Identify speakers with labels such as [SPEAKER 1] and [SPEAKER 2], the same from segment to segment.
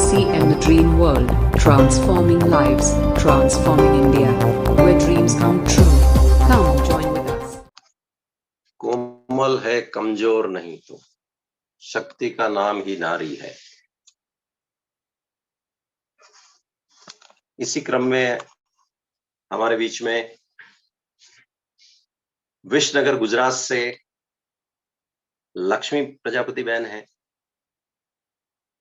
[SPEAKER 1] TCM The Dream World, transforming lives, transforming India, where dreams come true. Come join with us.
[SPEAKER 2] कोमल है कमजोर नहीं तो शक्ति का नाम ही नारी है। इसी क्रम में हमारे बीच में विश्वनगर गुजरात से लक्ष्मी प्रजापति बहन है।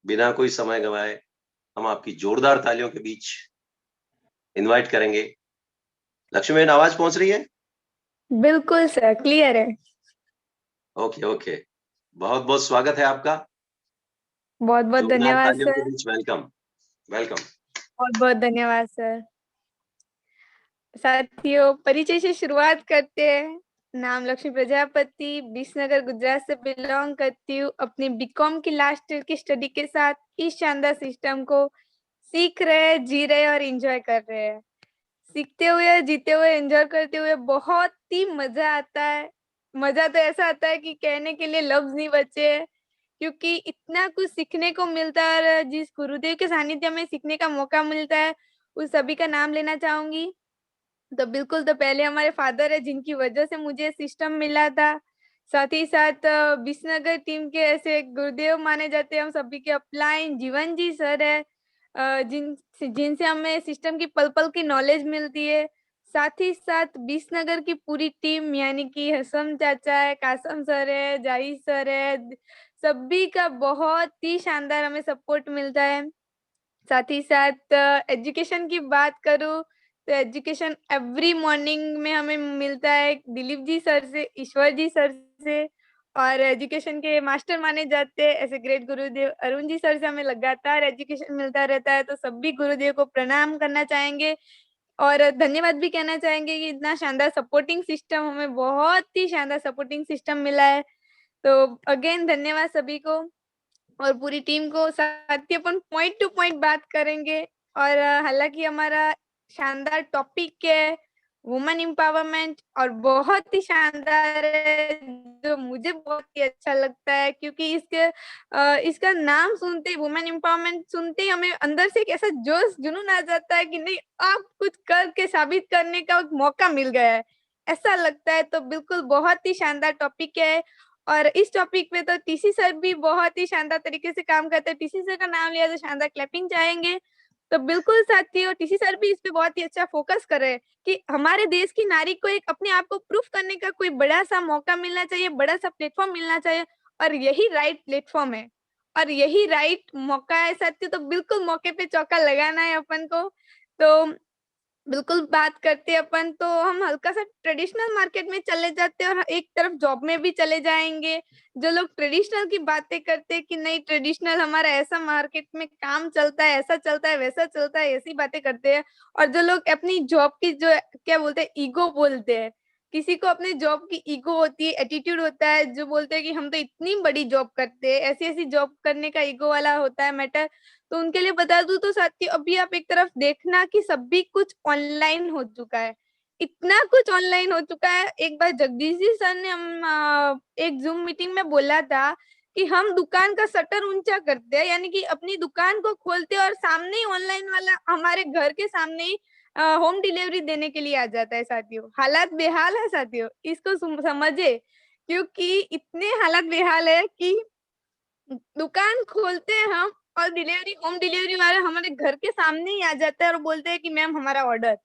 [SPEAKER 2] बिना कोई समय गवाए हम आपकी जोरदार तालियों के बीच इनवाइट करेंगे। लक्ष्मी बहन, आवाज पहुंच रही है?
[SPEAKER 3] बिल्कुल सर, क्लियर है।
[SPEAKER 2] ओके, बहुत बहुत स्वागत है आपका।
[SPEAKER 3] बहुत बहुत धन्यवाद सर।
[SPEAKER 2] वेलकम।
[SPEAKER 3] बहुत बहुत धन्यवाद सर। साथियों, परिचय से शुरुआत करते हैं। नाम लक्ष्मी प्रजापति, विश्वनगर गुजरात से बिलोंग करती हूँ। अपनी बीकॉम की लास्ट ईयर की स्टडी के साथ इस शानदार सिस्टम को सीख रहे, जी रहे और एंजॉय कर रहे हैं। सीखते हुए, जीते हुए, एंजॉय करते हुए बहुत ही मजा आता है। मजा तो ऐसा आता है कि कहने के लिए लफ्ज नहीं बचे, क्योंकि इतना कुछ सीखने को मिलता है। जिस गुरुदेव के सानिध्य में सीखने का मौका मिलता है, उस सभी का नाम लेना चाहूंगी। तो पहले हमारे फादर है, जिनकी वजह से मुझे सिस्टम मिला था। साथ ही साथ विश्वनगर टीम के ऐसे गुरुदेव माने जाते हैं हम सभी के अपलाइन जीवन जी सर है, जिनसे हमें सिस्टम की पल पल की नॉलेज मिलती है। साथ ही साथ विश्वनगर की पूरी टीम, यानी कि हसम चाचा है, कासम सर है, जाहिद सर है, सभी का बहुत ही शानदार हमें सपोर्ट मिलता है। साथ ही साथ एजुकेशन की बात करूँ तो एजुकेशन एवरी मॉर्निंग में हमें मिलता है दिलीप जी सर से, ईश्वर जी सर से, और एजुकेशन के मास्टर माने जाते हैं ऐसे ग्रेट गुरुदेव अरुण जी सर से हमें लगातार एजुकेशन मिलता रहता है। तो सभी गुरुदेव को प्रणाम करना चाहेंगे और धन्यवाद भी कहना चाहेंगे कि इतना शानदार सपोर्टिंग सिस्टम, हमें बहुत ही शानदार सपोर्टिंग सिस्टम मिला है। तो अगेन धन्यवाद सभी को और पूरी टीम को। साथ ही अपन पॉइंट टू पॉइंट बात करेंगे। और हालांकि हमारा शानदार टॉपिक है वुमेन एम्पावरमेंट, और बहुत ही शानदार है, जो मुझे बहुत ही अच्छा लगता है, क्योंकि इसका नाम सुनते ही, वुमेन एम्पावरमेंट सुनते ही हमें अंदर से एक ऐसा जोश जुनून आ जाता है कि नहीं, आप कुछ करके साबित करने का एक मौका मिल गया है, ऐसा लगता है। तो बिल्कुल बहुत ही शानदार टॉपिक है। और इस टॉपिक पे तो टीसी सर भी बहुत ही शानदार तरीके से काम करते हैं। टीसी सर का नाम लिया तो शानदार क्लैपिंग चाहेंगे। तो बिल्कुल साथियों, टीसी सर भी इस पे बहुत ही अच्छा फोकस कर रहे हैं कि हमारे देश की नारी को एक अपने आप को प्रूफ करने का कोई बड़ा सा मौका मिलना चाहिए, बड़ा सा प्लेटफॉर्म मिलना चाहिए, और यही राइट प्लेटफॉर्म है और यही राइट मौका है साथियों। तो बिल्कुल मौके पे चौका लगाना है अपन को। तो बिल्कुल बात करते हैं अपन, तो हम हल्का सा ट्रेडिशनल मार्केट में चले जाते हैं और एक तरफ जॉब में भी चले जाएंगे। जो लोग ट्रेडिशनल की बातें करते हैं कि नहीं, ट्रेडिशनल हमारा ऐसा मार्केट में काम चलता है, ऐसा चलता है, वैसा चलता है, ऐसी बातें करते हैं। और जो लोग अपनी जॉब की जो क्या बोलते हैं, ईगो बोलते हैं, किसी को अपने जॉब की ईगो होती है, एटीट्यूड होता है, जो बोलते हैं कि हम तो इतनी बड़ी जॉब करते हैं, ऐसी ऐसी जॉब करने का ईगो वाला होता है मैटर। तो उनके लिए बता दूं तो साथियों, अभी आप एक तरफ देखना कि सभी कुछ ऑनलाइन हो चुका है, इतना कुछ ऑनलाइन हो चुका है। एक बार जगदीश जी सर ने हम एक जूम मीटिंग में बोला था कि हम दुकान का शटर ऊंचा करते हैं, यानी कि अपनी दुकान को खोलते हैं और सामने ही ऑनलाइन वाला हमारे घर के सामने ही होम डिलीवरी देने के लिए आ जाता है। साथियों, हालात बेहाल है साथियों, इसको समझे, क्योंकि इतने हालात बेहाल है कि दुकान खोलते हैं हम और होम डिलीवरी वाला हमारे घर के सामने ही आ जाता है और बोलते हैं कि मैम हमारा ऑर्डर।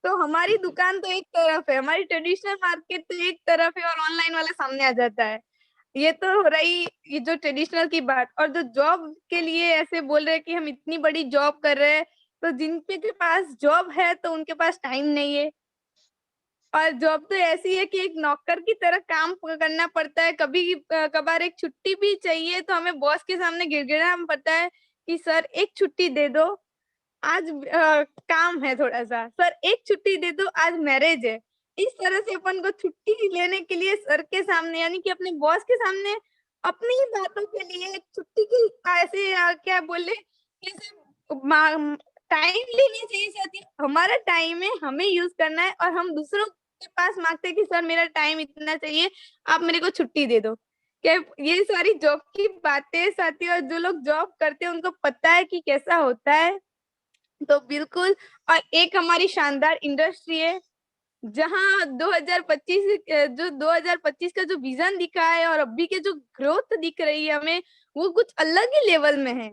[SPEAKER 3] तो हमारी दुकान तो एक तरफ है, हमारी ट्रेडिशनल मार्केट तो एक तरफ है, और ऑनलाइन वाला सामने आ जाता है। ये तो हो रही ये जो ट्रेडिशनल की बात। और जो जॉब के लिए ऐसे बोल रहे हैं कि हम इतनी बड़ी जॉब कर रहे हैं, तो जिनके के पास जॉब है तो उनके पास टाइम नहीं है। और जॉब तो ऐसी है कि एक नौकर की तरह काम करना पड़ता है। कभी कभार एक छुट्टी भी चाहिए तो हमें बॉस के सामने गिड़गिड़ाना पड़ता है कि सर एक छुट्टी दे दो, आज काम है थोड़ा सा, सर एक छुट्टी दे दो, आज मैरिज है। इस तरह से अपन को छुट्टी लेने के लिए सर के सामने, यानी कि अपने बॉस के सामने, अपनी ही बातों के लिए एक छुट्टी की ऐसे क्या बोले, कैसे टाइम लेनी चाहिए साथी। हमारा टाइम है, हमें यूज करना है, और हम दूसरों के पास मांगते हैं कि सर मेरा टाइम इतना चाहिए, आप मेरे को छुट्टी दे दो। कि ये सारी जॉब की बातें साथियों, जो लोग जॉब करते हैं उनको पता है कि कैसा होता है। तो बिल्कुल, और एक हमारी शानदार इंडस्ट्री है जहाँ 2025 जो 2025 का जो विजन दिखा है और अभी के जो ग्रोथ दिख रही है हमें, वो कुछ अलग ही लेवल में है।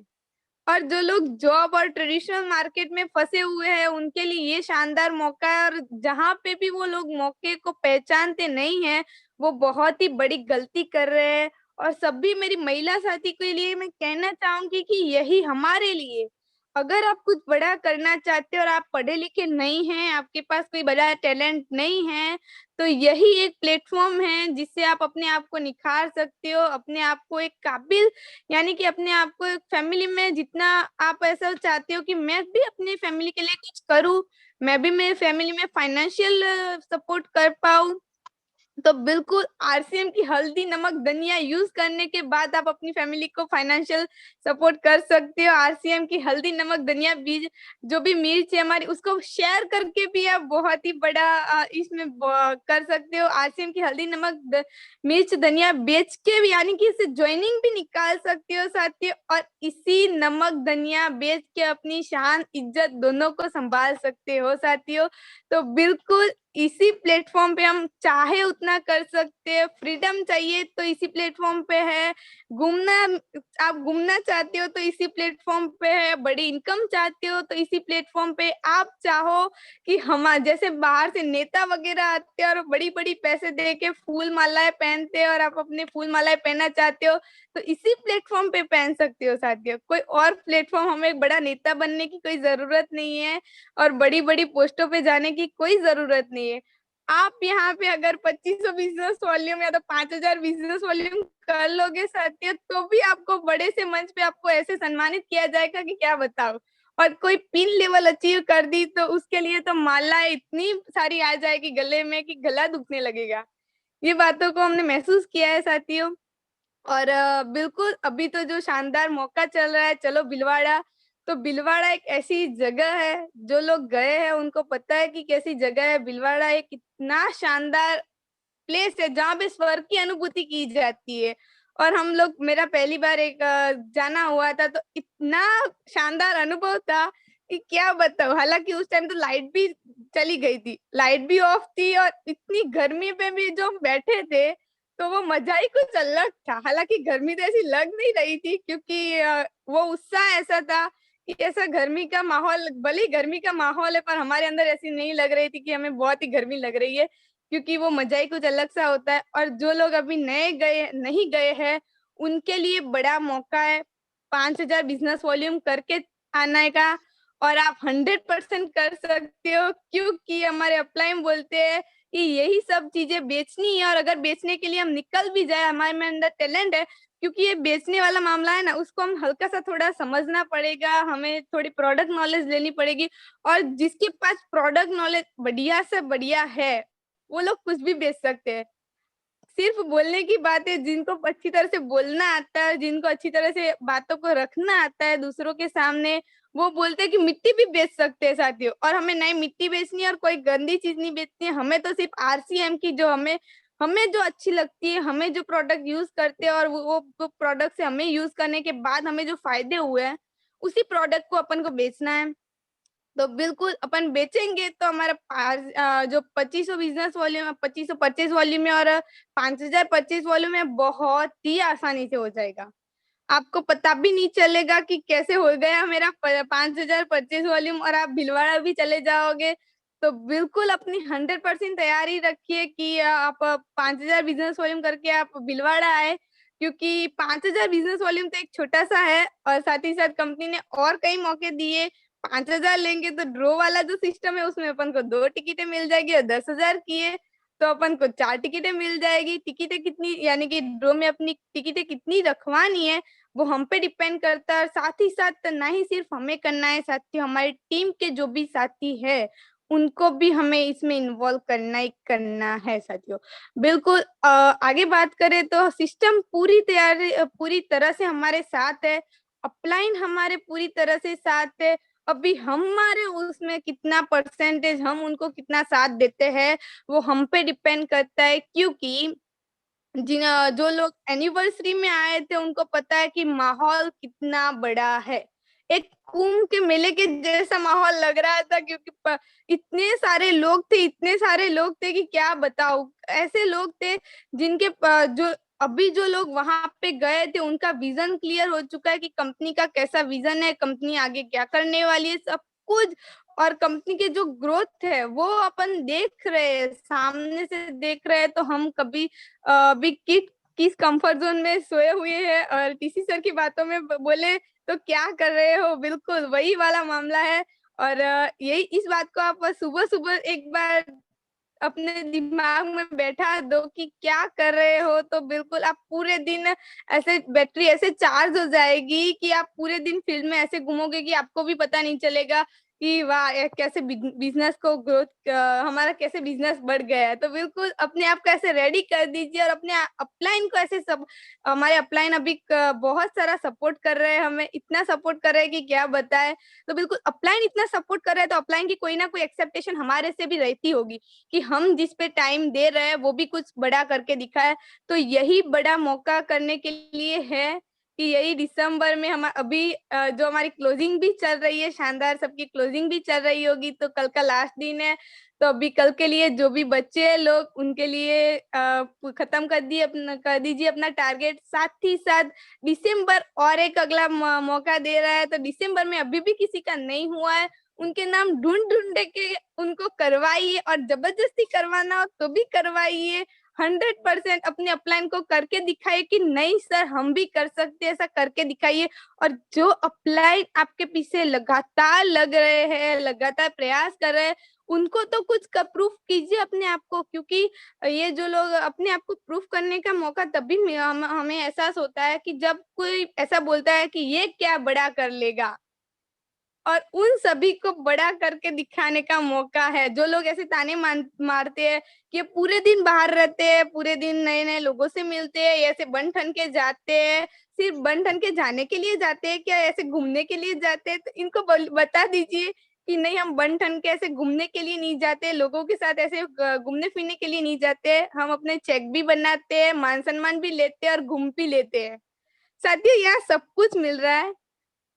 [SPEAKER 3] और जो लोग जॉब और ट्रेडिशनल मार्केट में फंसे हुए हैं उनके लिए ये शानदार मौका है, और जहाँ पे भी वो लोग मौके को पहचानते नहीं है वो बहुत ही बड़ी गलती कर रहे हैं। और सभी मेरी महिला साथी के लिए मैं कहना चाहूंगी कि यही हमारे लिए, अगर आप कुछ बड़ा करना चाहते हो और आप पढ़े लिखे नहीं हैं, आपके पास कोई बड़ा टैलेंट नहीं है, तो यही एक प्लेटफॉर्म है जिससे आप अपने आप को निखार सकते हो, अपने आप को एक काबिल, यानी कि अपने आप को एक फैमिली में जितना आप ऐसा चाहते हो कि मैं भी अपनी फैमिली के लिए कुछ करूं, मैं भी मेरे फैमिली में फाइनेंशियल सपोर्ट कर पाऊं, तो बिल्कुल आरसीएम की हल्दी नमक धनिया यूज करने के बाद आप अपनी फैमिली को फाइनेंशियल सपोर्ट कर सकते हो। आरसीएम की हल्दी नमक धनिया बीज, जो भी मिर्च है हमारी, उसको शेयर करके भी आप बहुत ही बड़ा इसमें कर सकते हो। आरसीएम की हल्दी नमक मिर्च धनिया बेच के भी, यानी कि इससे ज्वाइनिंग भी निकाल सकते हो साथियों, और इसी नमक धनिया बेच के अपनी शान इज्जत दोनों को संभाल सकते हो साथियों। तो बिल्कुल इसी प्लेटफॉर्म पे हम चाहे उतना कर सकते हैं, फ्रीडम चाहिए तो इसी प्लेटफॉर्म पे है, घूमना, आप घूमना चाहते हो तो इसी प्लेटफॉर्म पे है, बड़ी इनकम चाहते हो तो इसी प्लेटफॉर्म पे, आप चाहो कि हम जैसे बाहर से नेता वगैरह आते हैं और बड़ी बड़ी पैसे दे के फूल मालाएं पहनते हैं और आप अपने फूल मालाएं पहनना चाहते हो तो इसी प्लेटफॉर्म पे पहन सकते हो साथियों। कोई और प्लेटफॉर्म, हमें एक बड़ा नेता बनने की कोई जरूरत नहीं है और बड़ी बड़ी पोस्टों पे जाने की कोई जरूरत नहीं है। आप यहाँ पे अगर 2500 बिजनेस वॉल्यूम या तो 5000 बिजनेस वॉल्यूम कर लोगे साथियों, तो भी आपको बड़े से मंच पे आपको ऐसे सम्मानित किया जाएगा कि क्या बताओ। और कोई पिन लेवल अचीव कर दी तो उसके लिए तो मालाएं इतनी सारी आ जाएगी गले में कि गला दुखने लगेगा। ये बातों को हमने महसूस किया है साथियों। और बिल्कुल अभी तो जो शानदार मौका चल रहा है, चलो भिलवाड़ा, तो भिलवाड़ा एक ऐसी जगह है, जो लोग गए हैं उनको पता है कि कैसी जगह है। भिलवाड़ा एक इतना शानदार प्लेस है जहाँ पे स्वर्ग की अनुभूति की जाती है। और हम लोग, मेरा पहली बार एक जाना हुआ था तो इतना शानदार अनुभव था कि क्या बताऊं। हालांकि उस टाइम तो लाइट भी चली गई थी, लाइट भी ऑफ थी, और इतनी गर्मी पे भी जो हम बैठे थे तो वो मजा ही कुछ अलग था। हालांकि गर्मी तो ऐसी लग नहीं रही थी क्योंकि वो उत्साह ऐसा था कि ऐसा गर्मी का माहौल, भले ही गर्मी का माहौल है पर हमारे अंदर ऐसी नहीं लग रही थी कि हमें बहुत ही गर्मी लग रही है, क्योंकि वो मजा ही कुछ अलग सा होता है। और जो लोग अभी नए गए नहीं गए हैं उनके लिए बड़ा मौका है 5000 बिजनेस वॉल्यूम करके आने का, और आप 100% कर सकते हो, क्योंकि हमारे अपलाइन बोलते हैं कि यही सब चीजें बेचनी है। और अगर बेचने के लिए हम निकल भी जाए, हमारे में अंदर टैलेंट है, क्योंकि ये बेचने वाला मामला है ना, उसको हम हल्का सा थोड़ा समझना पड़ेगा, हमें थोड़ी प्रोडक्ट नॉलेज लेनी पड़ेगी। और जिसके पास प्रोडक्ट नॉलेज बढ़िया से बढ़िया है वो लोग कुछ भी बेच सकते हैं। सिर्फ बोलने की बात है, जिनको अच्छी तरह से बोलना आता है, जिनको अच्छी तरह से बातों को रखना आता है दूसरों के सामने, वो बोलते हैं कि मिट्टी भी बेच सकते हैं साथियों। और हमें नई मिट्टी बेचनी है और कोई गंदी चीज नहीं बेचनी है, हमें तो सिर्फ आरसीएम की, जो हमें हमें जो अच्छी लगती है, हमें जो प्रोडक्ट यूज करते हैं और वो प्रोडक्ट से हमें यूज करने के बाद हमें जो फायदे हुए हैं उसी प्रोडक्ट को अपन को बेचना है। तो बिल्कुल अपन बेचेंगे तो हमारा जो 2500 बिजनेस वॉल्यूम, 2500 परचेज वॉल्यूम है और 5000 परचेज वॉल्यूम है, बहुत ही आसानी से हो जाएगा। आपको पता भी नहीं चलेगा कि कैसे हो गया मेरा 5000 परचेज वॉल्यूम, और आप भिलवाड़ा भी चले जाओगे। तो बिल्कुल अपनी 100% तैयारी रखिए कि आप 5000 बिजनेस वॉल्यूम करके आप भिलवाड़ा आए, क्योंकि 5000 बिजनेस वॉल्यूम तो एक छोटा सा है, और साथ ही साथ कंपनी ने और कई मौके दिए। 5000 लेंगे तो ड्रॉ वाला जो सिस्टम है उसमें अपन को 2 टिकटें मिल जाएगी, और 10,000 की है तो अपन को 4 टिकटें मिल जाएगी। टिकटें कितनी, यानी कि ड्रॉ में अपनी टिकटें कितनी रखवानी है वो हम पे डिपेंड करता है। और साथ ही साथ ना ही सिर्फ हमें करना है साथियों, हमारी टीम के जो भी साथी है उनको भी हमें इसमें इन्वॉल्व करना ही करना है साथियों। बिल्कुल आगे बात करें तो सिस्टम पूरी तरह से हमारे साथ है, अपलाइन हमारे पूरी तरह से साथ है। अभी हमारे उसमें कितना परसेंटेज, हम उनको कितना साथ देते हैं वो हम पे डिपेंड करता है, क्योंकि जो लोग एनिवर्सरी में आए थे उनको पता है कि माहौल कितना बड़ा है। एक कुंभ के मेले के जैसा माहौल लग रहा था, क्योंकि इतने सारे लोग थे कि क्या बताऊं। ऐसे लोग थे जिनके जो लोग वहां पे गए थे उनका विजन क्लियर हो चुका है कि कंपनी का कैसा विजन है, कंपनी आगे क्या करने वाली है, सब कुछ। और कंपनी के जो ग्रोथ है वो अपन देख रहे हैं, सामने से देख रहे हैं। तो हम कभी अभी किस कंफर्ट जोन में सोए हुए हैं और टीसी सर की बातों में बोले तो क्या कर रहे हो, बिल्कुल वही वाला मामला है। और यही इस बात को आप सुबह सुबह एक बार अपने दिमाग में बैठा दो कि क्या कर रहे हो, तो बिल्कुल आप पूरे दिन ऐसे बैटरी ऐसे चार्ज हो जाएगी कि आप पूरे दिन फील्ड में ऐसे घूमोगे कि आपको भी पता नहीं चलेगा कि वाह कैसे बिजनेस को ग्रोथ, हमारा कैसे बिजनेस बढ़ गया है। तो बिल्कुल अपने आप को ऐसे रेडी कर दीजिए और अपने अपलाइन को ऐसे सब, हमारे अपलाइन अभी बहुत सारा सपोर्ट कर रहे हैं, हमें इतना सपोर्ट कर रहे हैं कि क्या बताए। तो बिल्कुल अपलाइन इतना सपोर्ट कर रहे हैं तो अपलाइन की कोई ना कोई एक्सेप्टेशन हमारे से भी रहती होगी कि हम जिस पे टाइम दे रहे हैं वो भी कुछ बड़ा करके दिखाए। तो यही बड़ा मौका करने के लिए है कि यही दिसंबर में हम अभी जो हमारी क्लोजिंग भी चल रही है, शानदार सबकी क्लोजिंग भी चल रही होगी। तो कल का लास्ट दिन है, तो अभी कल के लिए जो भी बच्चे हैं लोग उनके लिए खत्म कर दीजिए अपना टारगेट। साथ ही साथ दिसंबर और एक अगला मौका दे रहा है, तो दिसंबर में अभी भी किसी का नहीं हुआ है उनके नाम ढूंढ के उनको करवाइए, और जबरदस्ती करवाना हो तो भी करवाइए। 100% अपने अपलाइन को करके दिखाइए कि नहीं सर हम भी कर सकते हैं, ऐसा करके दिखाइए। और जो अपलाइन आपके पीछे लगातार लग रहे हैं, लगातार प्रयास कर रहे हैं, उनको तो कुछ प्रूफ कीजिए अपने आप को, क्योंकि ये जो लोग अपने आप को प्रूफ करने का मौका तभी हमें एहसास होता है कि जब कोई ऐसा बोलता है कि ये क्या बड़ा कर लेगा, और उन सभी को बड़ा करके दिखाने का मौका है। जो लोग ऐसे ताने मारते हैं कि पूरे दिन बाहर रहते हैं, पूरे दिन नए नए लोगों से मिलते हैं, ऐसे बन ठन के जाते हैं, सिर्फ बन ठन के जाने के लिए जाते हैं क्या, ऐसे घूमने के लिए जाते हैं? तो इनको बता दीजिए कि नहीं, हम बन ठन के ऐसे घूमने के लिए नहीं जाते, लोगों के साथ ऐसे घूमने फिरने के लिए नहीं जाते। हम अपने चेक भी बनाते हैं, मान सम्मान भी लेते हैं और घूम भी लेते हैं। साथियों यहाँ सब कुछ मिल रहा है,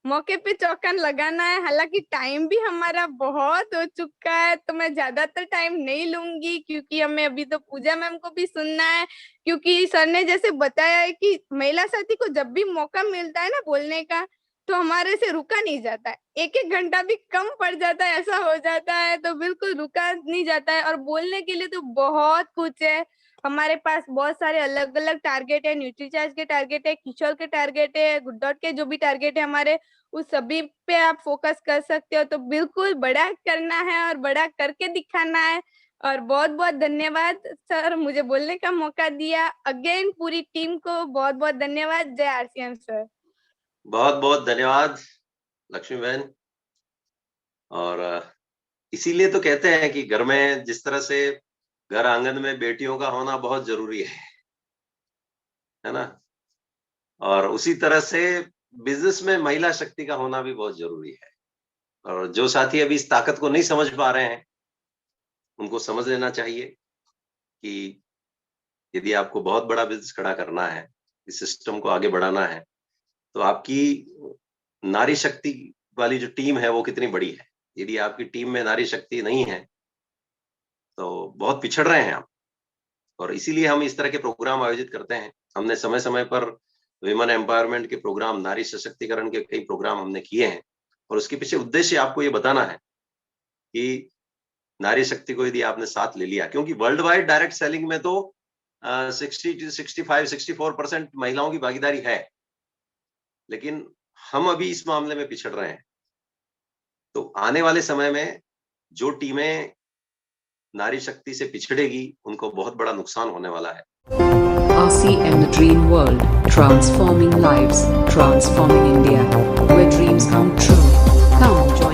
[SPEAKER 3] मौके पे चौकन लगाना है। हालांकि टाइम भी हमारा बहुत हो चुका है, तो मैं ज्यादातर टाइम नहीं लूंगी, क्योंकि हमें अभी तो पूजा मैम को भी सुनना है। क्योंकि सर ने जैसे बताया है कि महिला साथी को जब भी मौका मिलता है ना बोलने का, तो हमारे से रुका नहीं जाता है, एक एक घंटा भी कम पड़ जाता है, ऐसा हो जाता है। तो बिल्कुल रुका नहीं जाता है, और बोलने के लिए तो बहुत कुछ है हमारे पास। बहुत सारे अलग अलग टारगेट है, न्यूट्रीचार्ज के टारगेट है, किशोर के टारगेट है, गुड डॉट के जो भी टारगेट है हमारे, उस सभी पे आप फोकस कर सकते हो। तो बिल्कुल बड़ा करना है और बड़ा करके दिखाना है। और बहुत बहुत धन्यवाद सर, मुझे बोलने का मौका दिया। अगेन पूरी टीम को बहुत बहुत धन्यवाद। जय आरसीएम सर।
[SPEAKER 2] बहुत बहुत धन्यवाद लक्ष्मी बहन। और इसीलिए तो कहते हैं कि घर में जिस तरह से घर आंगन में बेटियों का होना बहुत जरूरी है ना, और उसी तरह से बिजनेस में महिला शक्ति का होना भी बहुत जरूरी है। और जो साथी अभी इस ताकत को नहीं समझ पा रहे हैं उनको समझ लेना चाहिए कि यदि आपको बहुत बड़ा बिजनेस खड़ा करना है, इस सिस्टम को आगे बढ़ाना है, तो आपकी नारी शक्ति वाली जो टीम है वो कितनी बड़ी है। यदि आपकी टीम में नारी शक्ति नहीं है तो बहुत पिछड़ रहे हैं आप। और इसीलिए हम इस तरह के प्रोग्राम आयोजित करते हैं। हमने समय समय पर विमेन एम्पावरमेंट के प्रोग्राम, नारी सशक्तिकरण के कई प्रोग्राम हमने किए हैं, और उसके पीछे उद्देश्य आपको ये बताना है कि नारी शक्ति को यदि आपने साथ ले लिया, क्योंकि वर्ल्ड वाइड डायरेक्ट सेलिंग में तो 65-64% महिलाओं की भागीदारी है, लेकिन हम अभी इस मामले में पिछड़ रहे हैं। तो आने वाले समय में जो टीमें नारी शक्ति से पिछड़ेगी उनको बहुत बड़ा नुकसान होने वाला है।
[SPEAKER 1] RCM, the Dream World, transforming lives, transforming India, where dreams come true. Come join